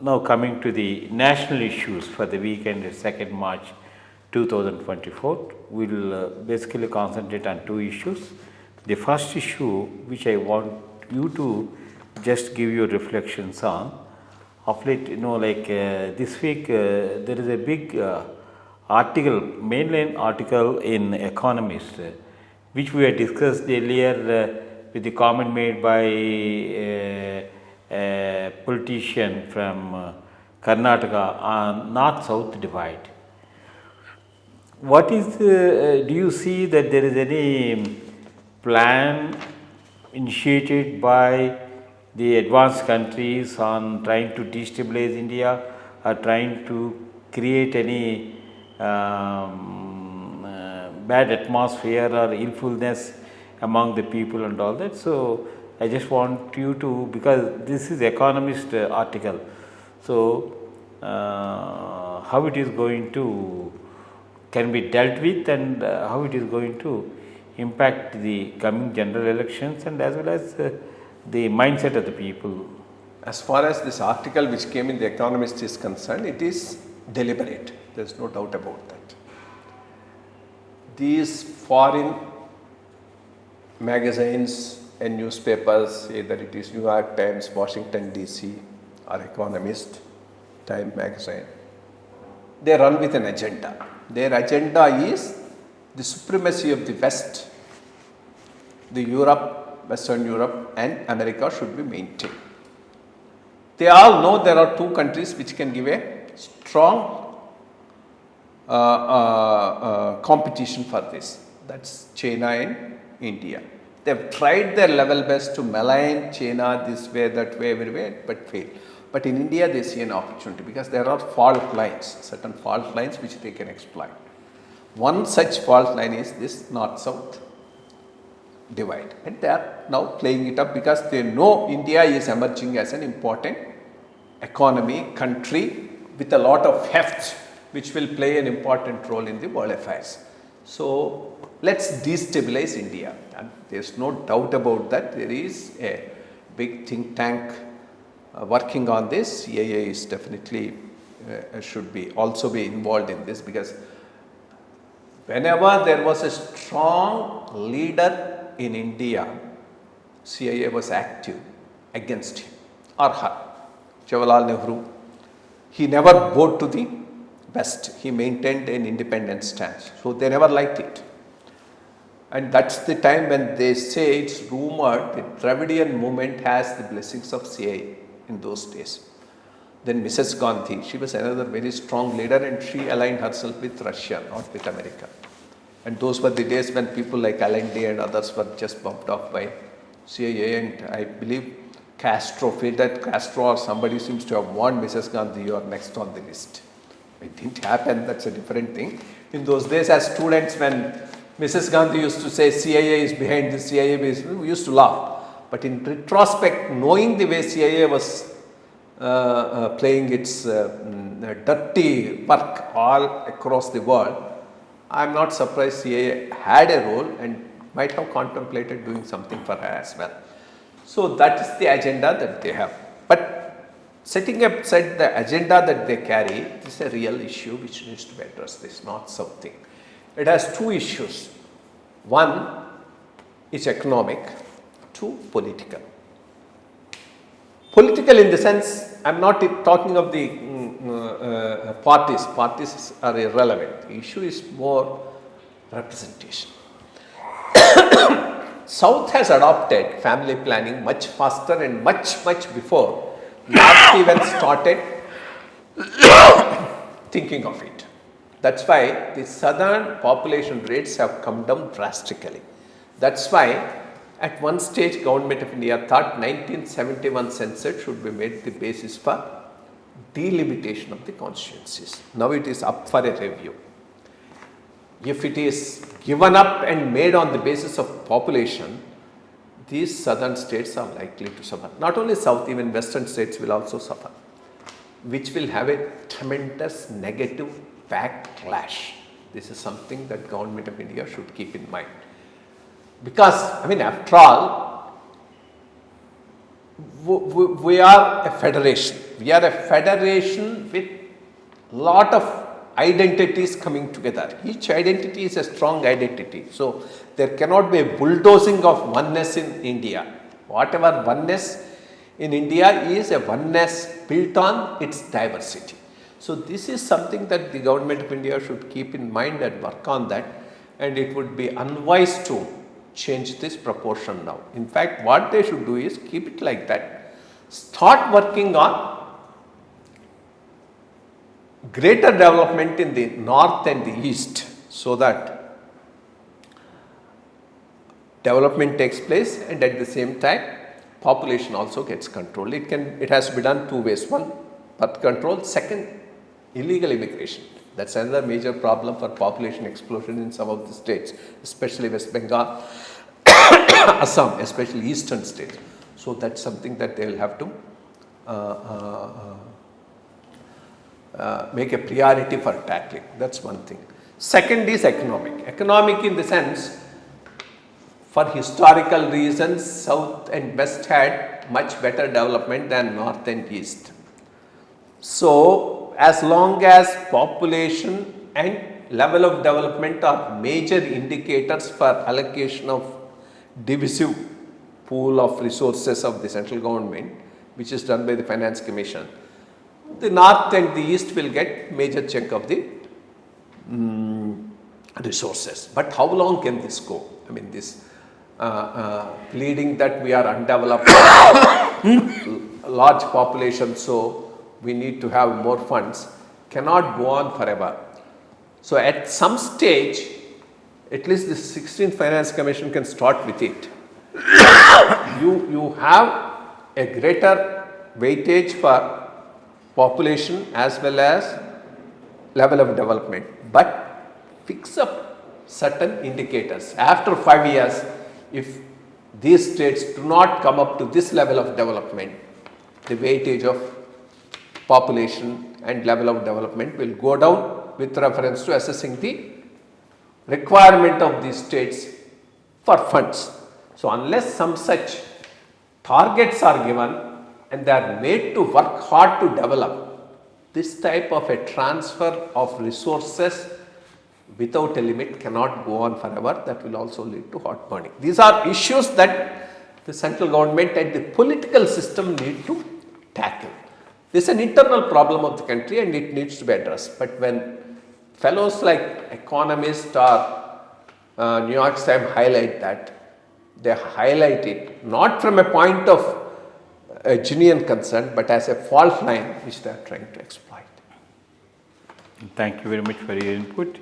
now coming to the national issues for the weekend, 2nd March 2024, we will basically concentrate on two issues. The first issue which I want you to just give your reflections on, of late, this week there is a big article, mainline article in Economist, which we had discussed earlier with the comment made by a politician from Karnataka on north-south divide. What is, do you see that there is any plan initiated by the advanced countries on trying to destabilize India or trying to create any bad atmosphere or illfulness among the people and all that? So, I just want you to, because this is Economist article, so how it is going to can be dealt with and how it is going to impact the coming general elections and as well as the mindset of the people. As far as this article which came in the Economist is concerned, it is deliberate. There is no doubt about that. These foreign magazines and newspapers, either it is New York Times, Washington DC or Economist, Time magazine, they run with an agenda. Their agenda is the supremacy of the West, the Europe, Western Europe and America should be maintained. They all know there are two countries which can give a strong competition for this. That's China and India. They have tried their level best to malign China this way, that way, everywhere, but failed. But in India, they see an opportunity because there are fault lines, certain fault lines which they can exploit. One such fault line is this north-south divide, and they are now playing it up because they know India is emerging as an important economy, country with a lot of heft, which will play an important role in the world affairs. So, let's destabilize India, and there is no doubt about that. There is a big think tank working on this. CCLA is definitely should be also be involved in this, because whenever there was a strong leader in India, CCLA was active against him or her. Jawaharlal Nehru, he never bowed to the West, he maintained an independent stance, so they never liked it. And that's the time when they say it's rumored the Dravidian movement has the blessings of CCLA in those days. Then Mrs. Gandhi, she was another very strong leader and she aligned herself with Russia, not with America. And those were the days when people like Allende and others were just bumped off by CCLA, and I believe Fidel Castro or somebody seems to have warned Mrs. Gandhi, you are next on the list. It didn't happen, that's a different thing. In those days as students, when Mrs. Gandhi used to say CCLA is behind this, CCLA is, we used to laugh. But in retrospect, knowing the way CCLA was playing its dirty work all across the world, I am not surprised CCLA had a role and might have contemplated doing something for her as well. So that is the agenda that they have. But setting aside the agenda that they carry, this is a real issue which needs to be addressed, this north-south thing. It has two issues. One is economic, two political. Political in the sense, I am not talking of the parties, parties are irrelevant. The issue is more representation. South has adopted family planning much faster and much before North even started thinking of it. That's why the southern population rates have come down drastically. That's why at one stage Government of India thought 1971 census should be made the basis for delimitation of the constituencies. Now it is up for a review. If it is given up and made on the basis of population, these southern states are likely to suffer. Not only south, even western states will also suffer, which will have a tremendous negative backlash. This is something that Government of India should keep in mind. Because, I mean, after all, we are a federation. We are a federation with lot of identities coming together. Each identity is a strong identity. So there cannot be a bulldozing of oneness in India. Whatever oneness in India is a oneness built on its diversity. So this is something that the government of India should keep in mind and work on that, and it would be unwise to change this proportion now. In fact, what they should do is keep it like that. Start working on greater development in the north and the east, so that development takes place and at the same time population also gets controlled. It has to be done two ways. One, birth control. Second, illegal immigration. That's another major problem for population explosion in some of the states, especially West Bengal, Assam, especially eastern states. So that's something that they will have to make a priority for tackling. That's one thing. Second is economic. Economic in the sense, for historical reasons, south and west had much better development than north and east. So as long as population and level of development are major indicators for allocation of divisive pool of resources of the central government, which is done by the Finance Commission, the north and the east will get major chunk of the resources. But how long can this go? I mean, this pleading that we are undeveloped, large population, so we need to have more funds, cannot go on forever. So at some stage, at least the 16th Finance Commission can start with it. You have a greater weightage for population as well as level of development, but fix up certain indicators. After 5 years, if these states do not come up to this level of development, the weightage of population and level of development will go down with reference to assessing the requirement of these states for funds. So unless some such targets are given and they are made to work hard to develop, this type of a transfer of resources without a limit cannot go on forever. That will also lead to hot burning. These are issues that the central government and the political system need to tackle. This is an internal problem of the country and it needs to be addressed. But when fellows like economists or New York Times highlight that, they highlight it not from a point of a genuine concern, but as a fault line which they are trying to exploit. Thank you very much for your input.